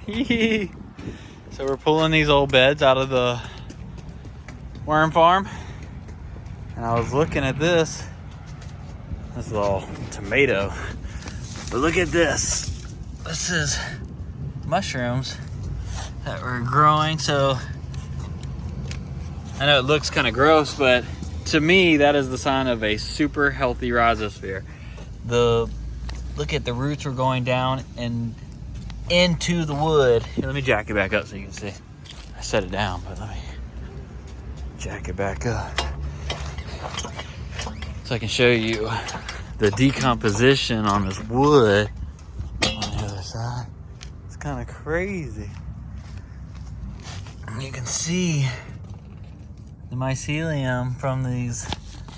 So we're pulling these old beds out of the worm farm. And I was looking at this little tomato. But look at this. This is mushrooms that were growing. So I know it looks kind of gross, but to me, that is the sign of a super healthy rhizosphere. Look at the roots were going down and into the wood. Here, let me jack it back up so you can see. I set it down, but let me jack it back up so I can show you the decomposition on this wood on the other side. It's kind of crazy. And you can see the mycelium from these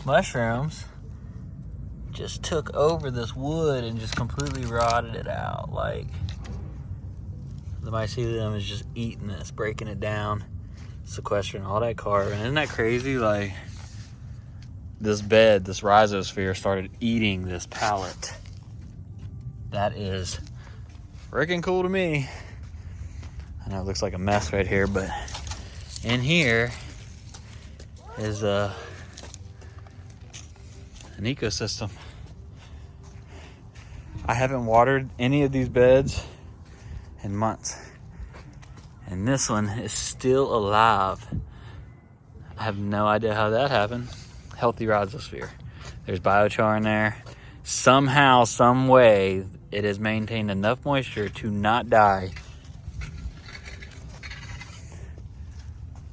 mushrooms just took over this wood and just completely rotted it out. Like, the mycelium is just eating this, breaking it down, sequestering all that carbon. Isn't that crazy? Like, this bed, this rhizosphere started eating this pallet. That is freaking cool to me. I know it looks like a mess right here, but in here is an ecosystem. I haven't watered any of these beds in months, and this one is still alive. I have no idea how that happened. Healthy rhizosphere. There's biochar in there. Somehow, some way, it has maintained enough moisture to not die.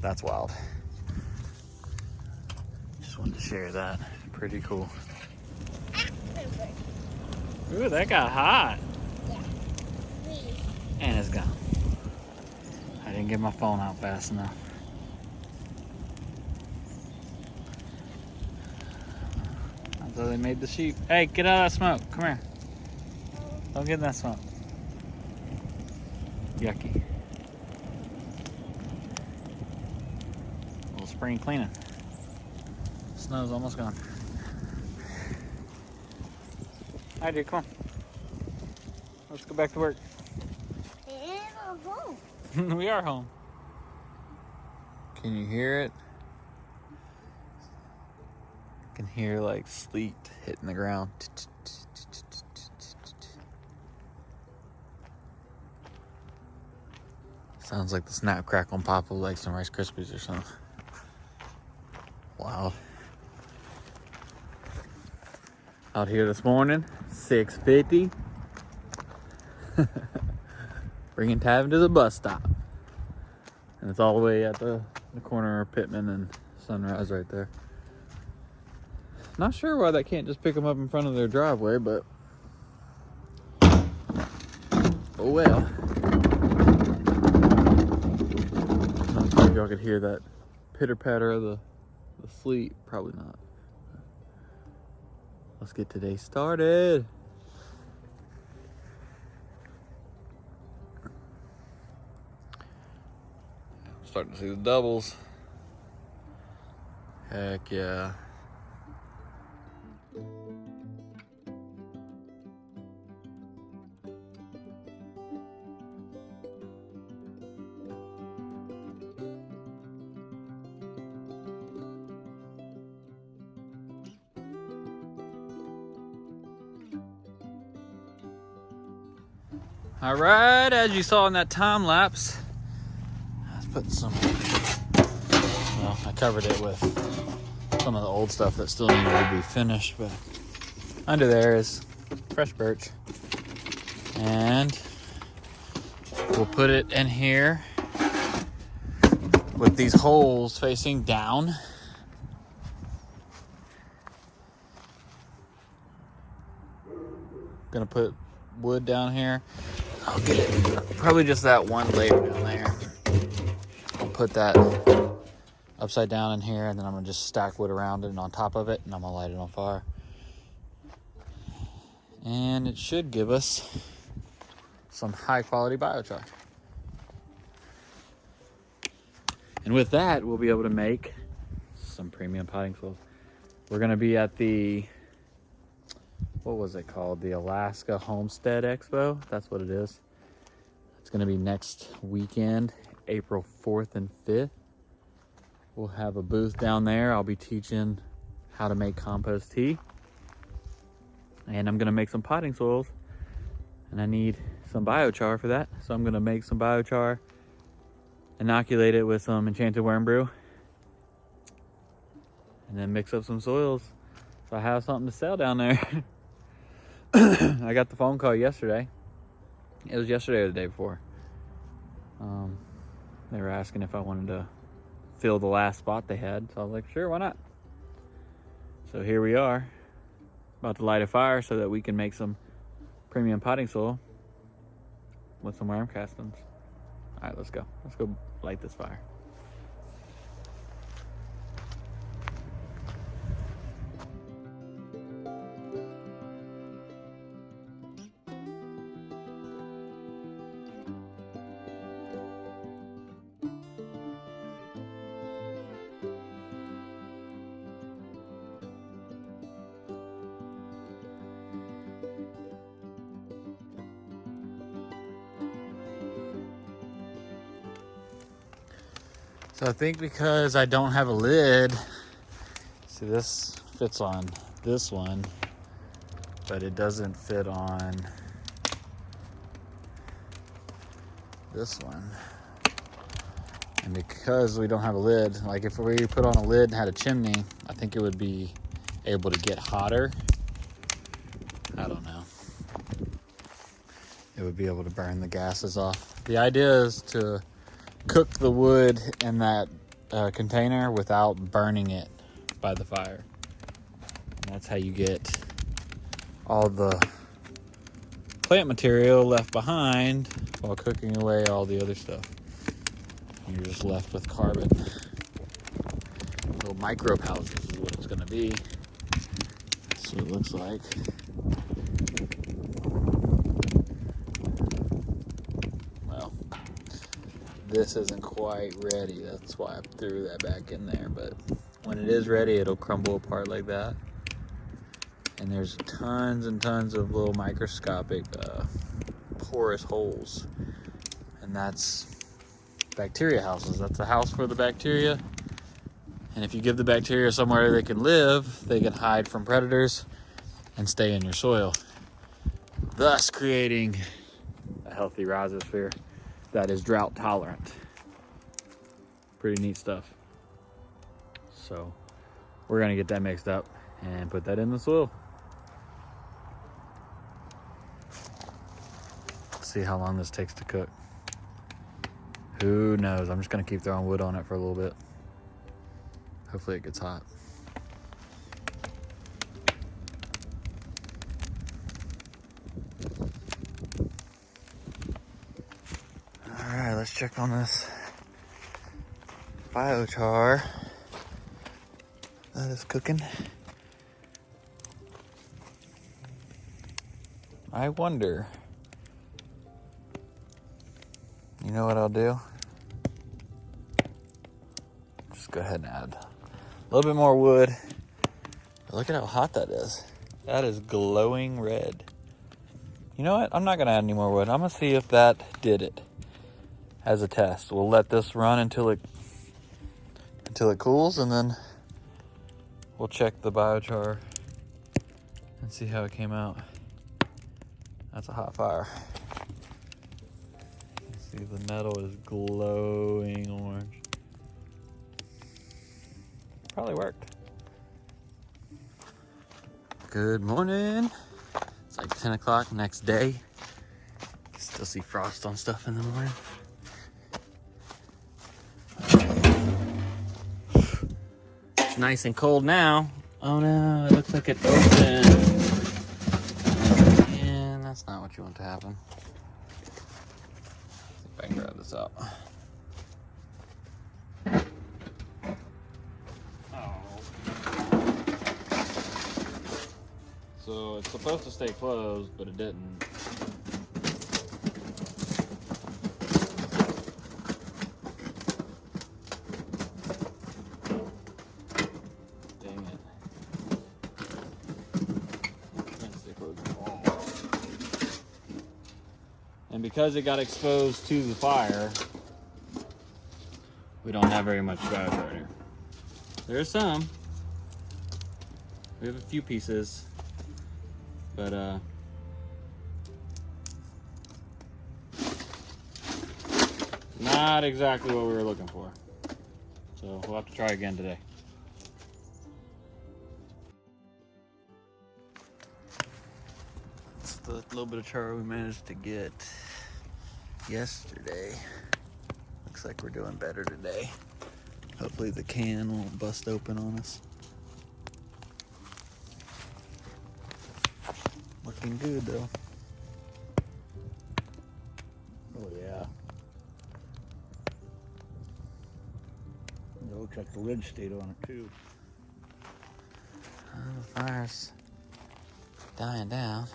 That's wild. Just wanted to share that. Pretty cool. Ooh, that got hot. Yeah. And it's gone. I didn't get my phone out fast enough. That's how they made the sheep. Hey, get out of that smoke. Come here. Don't get in that smoke. Yucky. A little spring cleaning. Snow's almost gone. Hi, dude, come on. Let's go back to work. We're home. We are home. Can you hear it? I can hear like sleet hitting the ground. Sounds like the snap, crackle, and pop of like some Rice Krispies or something. Wow. Out here this morning, 6:50. Bringing Tavin to the bus stop. And it's all the way at the corner of Pittman and Sunrise right there. Not sure why that can't just pick them up in front of their driveway, but oh well. I don't know if y'all could hear that pitter patter of the sleet. Probably not. Let's get today started. Starting to see the doubles. Heck yeah. All right, as you saw in that time lapse, I was putting some, well, I covered it with some of the old stuff that still needed to be finished, but under there is fresh birch. And we'll put it in here with these holes facing down. Gonna put wood down here. I'll get it, probably just that one layer down there. I'll put that upside down in here, and then I'm gonna just stack wood around it and on top of it, and I'm gonna light it on fire. And it should give us some high quality biochar. And with that, we'll be able to make some premium potting soils. We're gonna be at the, what was it called? The Alaska Homestead Expo. That's what it is. It's gonna be next weekend, April 4th and 5th. We'll have a booth down there. I'll be teaching how to make compost tea. And I'm gonna make some potting soils. And I need some biochar for that. So I'm gonna make some biochar, inoculate it with some enchanted worm brew, and then mix up some soils so I have something to sell down there. I got the phone call yesterday. It was yesterday or the day before. They were asking if I wanted to fill the last spot they had. So I was like, sure, why not? So here we are, about to light a fire so that we can make some premium potting soil with some worm castings. All right, let's go. Let's go light this fire. So I think because I don't have a lid, see, this fits on this one, but it doesn't fit on this one. And because we don't have a lid, like if we put on a lid and had a chimney, I think it would be able to get hotter. I don't know. It would be able to burn the gases off. The idea is to cook the wood in that container without burning it by the fire. And that's how you get all the plant material left behind while cooking away all the other stuff. You're just left with carbon. Little microbe houses is what it's gonna be. That's what it looks like. This isn't quite ready, that's why I threw that back in there, but when it is ready, it'll crumble apart like that. And there's tons and tons of little microscopic porous holes, and that's bacteria houses. That's a house for the bacteria, and if you give the bacteria somewhere they can live, they can hide from predators and stay in your soil, thus creating a healthy rhizosphere that is drought tolerant. Pretty neat stuff. So we're gonna get that mixed up and put that in the soil. Let's see how long this takes to cook. Who knows? I'm just gonna keep throwing wood on it for a little bit. Hopefully it gets hot. Let's check on this biochar that is cooking. I wonder, you know what I'll do? Just go ahead and add a little bit more wood. Look at how hot that is. That is glowing red. You know what? I'm not gonna add any more wood. I'm gonna see if that did it. As a test, we'll let this run until it cools, and then we'll check the biochar and see how it came out. That's a hot fire. See, the metal is glowing orange. Probably worked. Good morning. It's like 10 o'clock next day. Still see frost on stuff in the morning. Nice and cold now. Oh no, it looks like it opened. And that's not what you want to happen. See if I can grab this out. Oh. So it's supposed to stay closed, but it didn't. because it got exposed to the fire, we don't have very much biochar here. There's some. We have a few pieces, but not exactly what we were looking for. So we'll have to try again today. That's the little bit of char we managed to get yesterday. Looks like we're doing better today. Hopefully the can won't bust open on us. Looking good though. Oh yeah. It looks like the lid stayed on it too. The fire's dying down.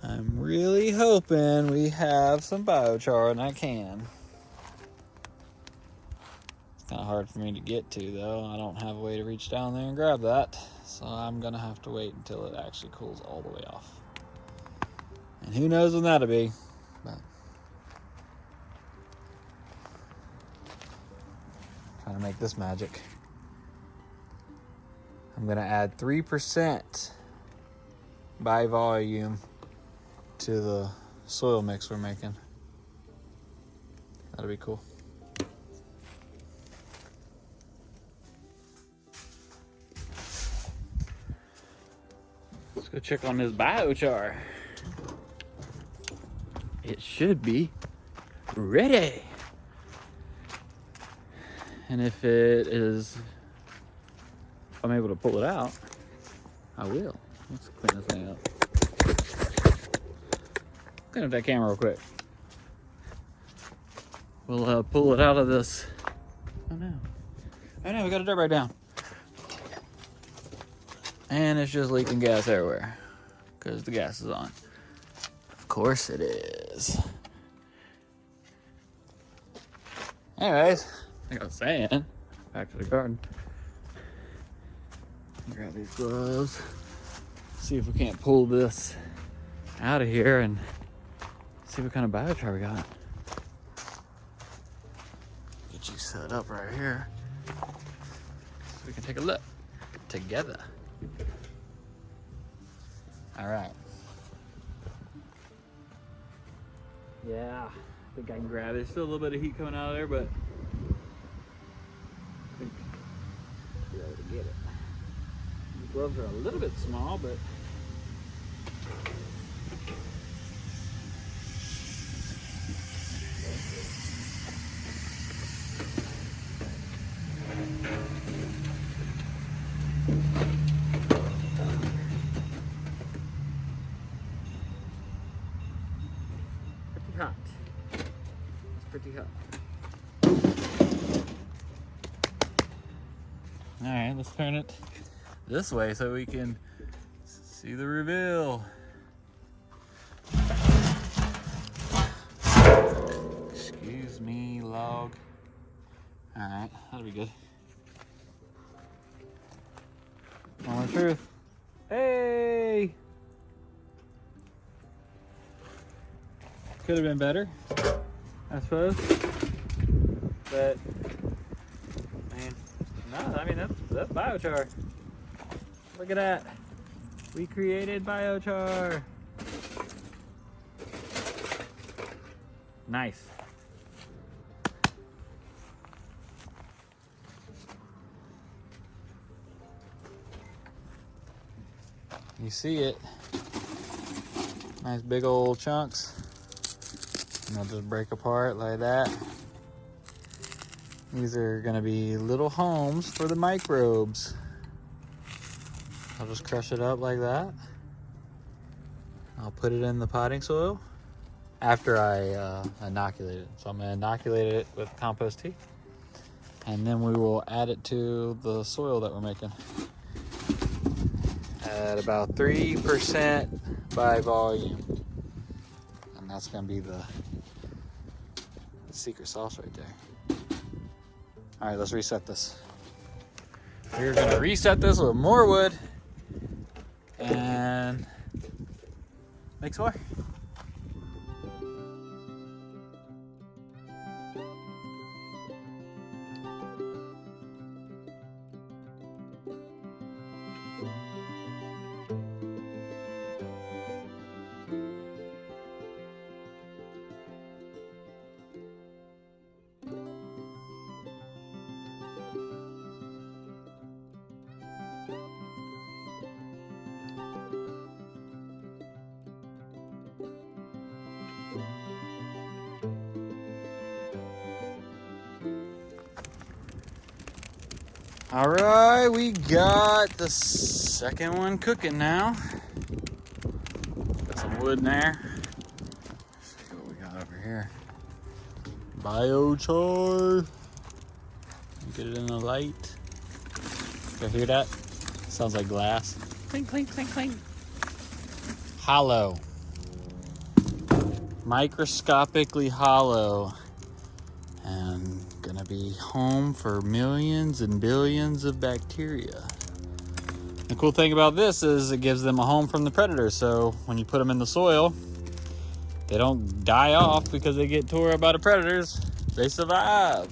I'm really hoping we have some biochar in that can. It's kind of hard for me to get to though. I don't have a way to reach down there and grab that. So I'm gonna have to wait until it actually cools all the way off. And who knows when that'll be. But trying to make this magic. I'm gonna add 3% by volume to the soil mix we're making. That'll be cool. Let's go check on this biochar. It should be ready. And if it is, if I'm able to pull it out, I will. Let's clean this thing up. Clean up that camera real quick. We'll pull it out of this. Oh no. Oh no, we got a dirt bag down. And it's just leaking gas everywhere because the gas is on. Of course it is. Anyways, like I was saying, back to the garden. Grab these gloves. See if we can't pull this out of here and see what kind of biochar we got. Get you set up right here so we can take a look together. All right. Yeah, I think I can grab it. There's still a little bit of heat coming out of there, but I think I'll be able to get it. The gloves are a little bit small, but pretty hot. It's pretty hot. All right, let's turn it this way so we can see the reveal. Excuse me, log. All right, that'll be good. Moment of truth. Hey! Could have been better, I suppose. But, man, no, I mean, that's biochar. Look at that. We created biochar. Nice. You see it. Nice big old chunks. And they'll just break apart like that. These are gonna be little homes for the microbes. I'll just crush it up like that. I'll put it in the potting soil after I inoculate it. So I'm gonna inoculate it with compost tea. And then we will add it to the soil that we're making. At about 3% by volume. And that's gonna be the secret sauce right there. All right, let's reset this. We're gonna reset this with more wood and Make soy. All right, we got the second one cooking now. Got some wood in there. Let's see what we got over here. Biochar. Get it in the light. You hear that? Sounds like glass. Clink, clink, clink, clink. Hollow. Microscopically hollow. And gonna be home for millions and billions of bacteria. The cool thing about this is it gives them a home from the predators. So when you put them in the soil, they don't die off because they get tore up by the predators. They survive.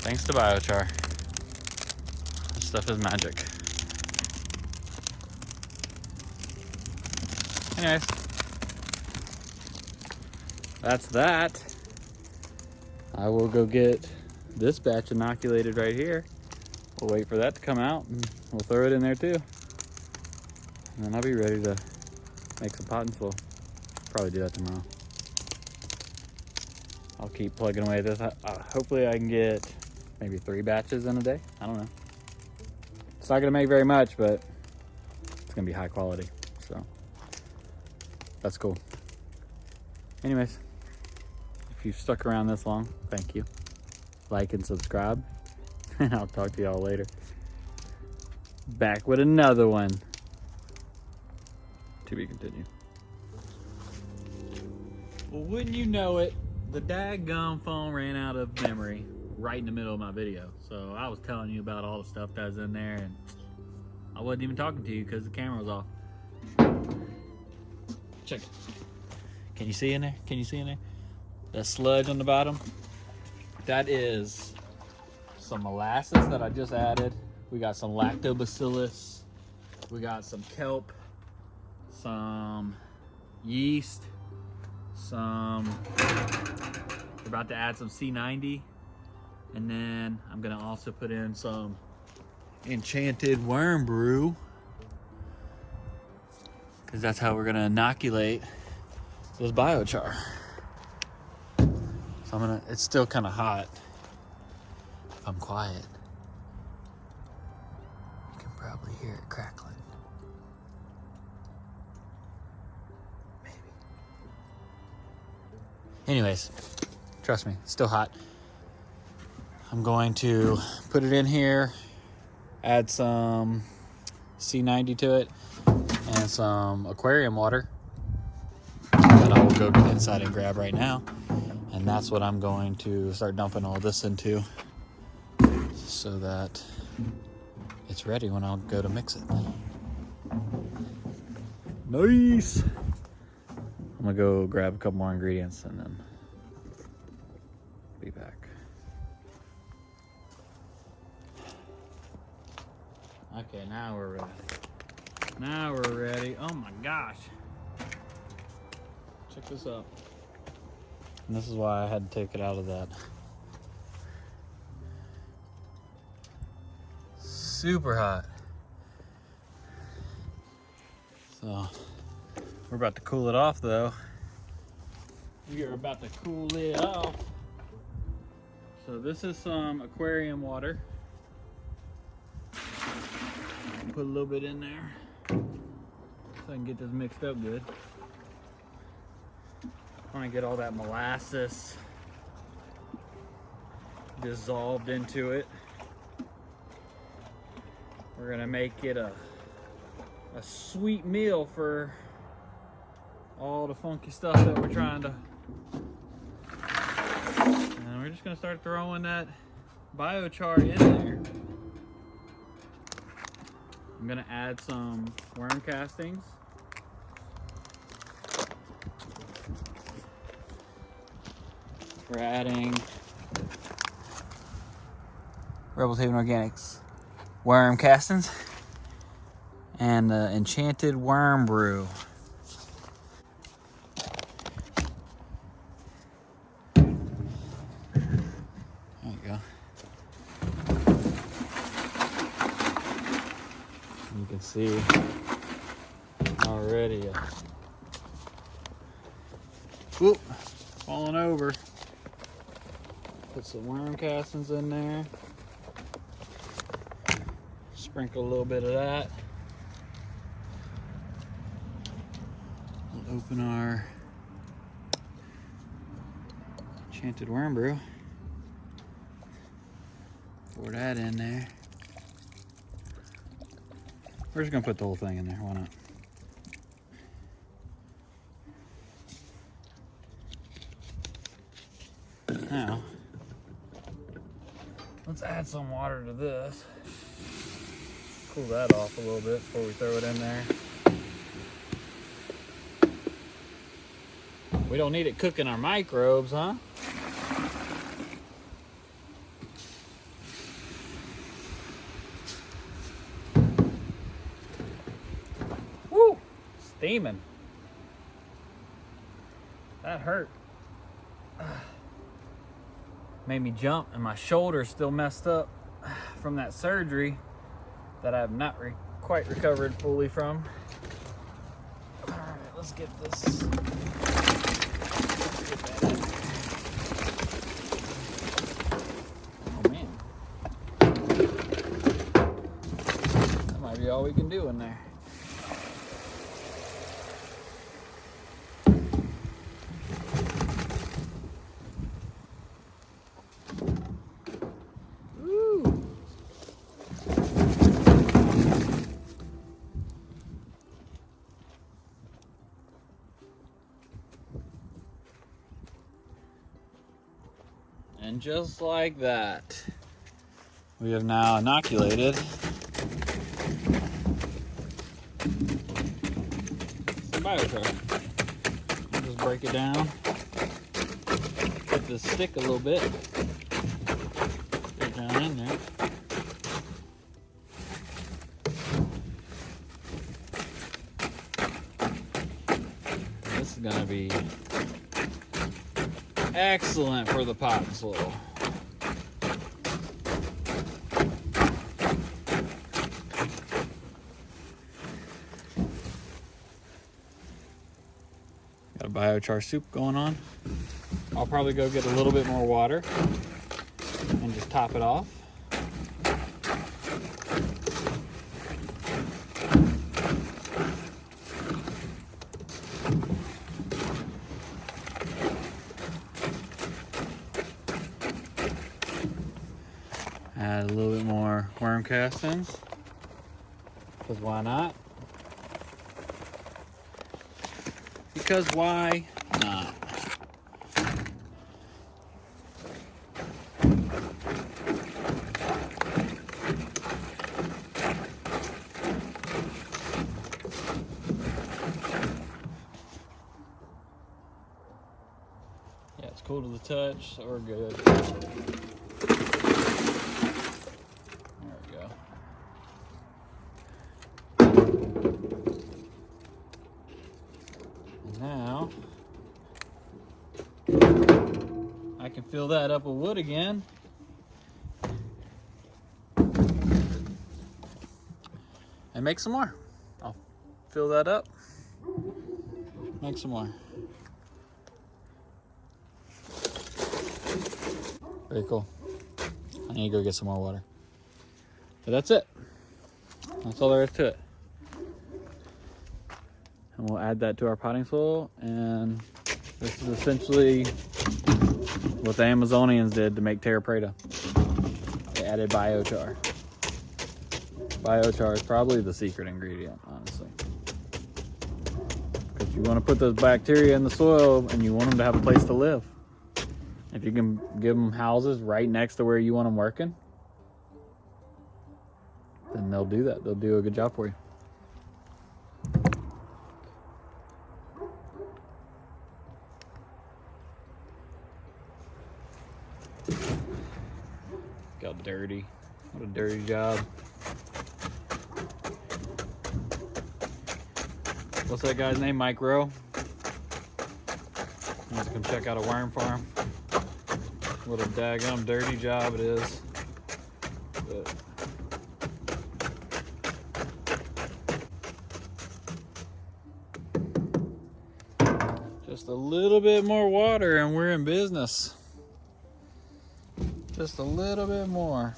Thanks to biochar. This stuff is magic. Anyways, that's that. I will go get this batch inoculated right here. We'll wait for that to come out and we'll throw it in there too. And then I'll be ready to make some pot and soil. Probably do that tomorrow. I'll keep plugging away at this. Hopefully I can get maybe 3 batches in a day. I don't know. It's not gonna make very much, but it's gonna be high quality. So that's cool. Anyways, if you've stuck around this long, thank you. Like and subscribe, and I'll talk to y'all later. Back with another one. To be continued. Well, wouldn't you know it, the daggum phone ran out of memory right in the middle of my video. So I was telling you about all the stuff that was in there, and I wasn't even talking to you because the camera was off. Check it. Can you see in there? Can you see in there? That sludge on the bottom? That is some molasses that I just added. We got some lactobacillus. We got some kelp, some yeast, we're about to add some C90. And then I'm gonna also put in some enchanted worm brew, because that's how we're gonna inoculate this biochar. So it's still kind of hot. If I'm quiet, you can probably hear it crackling. Maybe. Anyways, trust me, it's still hot. I'm going to put it in here, add some C90 to it, and some aquarium water that I will go inside and grab right now. And that's what I'm going to start dumping all this into so that it's ready when I'll go to mix it. Nice! I'm gonna go grab a couple more ingredients and then be back. Okay, now we're ready. Now we're ready. Oh my gosh. Check this out. And this is why I had to take it out of that. Super hot. So, we're about to cool it off though. We are about to cool it off. So this is some aquarium water. Put a little bit in there so I can get this mixed up good. I want to get all that molasses dissolved into it. We're gonna make it a sweet meal for all the funky stuff that we're trying to. And we're just gonna start throwing that biochar in there. I'm gonna add some worm castings We're adding Rebels Haven Organics worm castings and the Enchanted Worm Brew. There you go. You can see already whoop, falling over. Put some worm castings in there. Sprinkle a little bit of that. We'll open our Enchanted Worm Brew. Pour that in there. We're just gonna put the whole thing in there, why not? Now, let's add some water to this. Cool that off a little bit before we throw it in there. We don't need it cooking our microbes, huh? Woo! Steaming. That hurt. Made me jump, and my shoulder's still messed up from that surgery that I have not quite recovered fully from. All right, let's get this. Oh man, that might be all we can do in there. And just like that, we have now inoculated some biochar. Just break it down, hit the stick a little bit, get it down in there. This is gonna be excellent for the pot and soil. Got a biochar soup going on. I'll probably go get a little bit more water and just top it off. Add a little bit more worm castings, because why not? Because why not? Yeah, it's cool to the touch, so we're good. Now, I can fill that up with wood again. And make some more. I'll fill that up, make some more. Very cool. I need to go get some more water. But that's it. That's all there is to it. And we'll add that to our potting soil, and this is essentially what the Amazonians did to make terra preta. They added biochar. Biochar is probably the secret ingredient, honestly. Because you want to put those bacteria in the soil and you want them to have a place to live. If you can give them houses right next to where you want them working, then they'll do that. They'll do a good job for you. how dirty. What a dirty job. What's that guy's name? Mike Rowe. Wants to come check out a worm farm. What a daggum dirty job it is. But just a little bit more water and we're in business. Just a little bit more.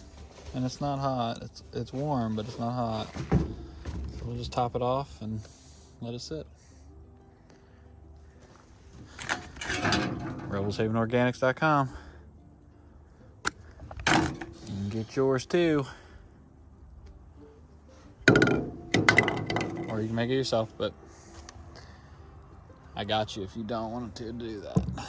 And it's not hot. It's warm, but it's not hot. So we'll just top it off and let it sit. RebelsHavenOrganics.com. You can get yours too. Or you can make it yourself, but I got you if you don't want to do that.